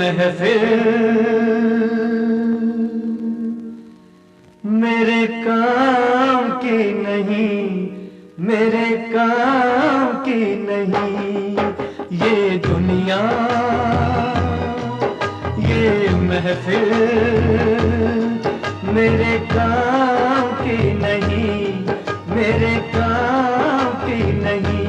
महफिल मेरे काम की नहीं, मेरे काम की नहीं। ये दुनिया, ये महफिल मेरे काम की नहीं, मेरे काम की नहीं।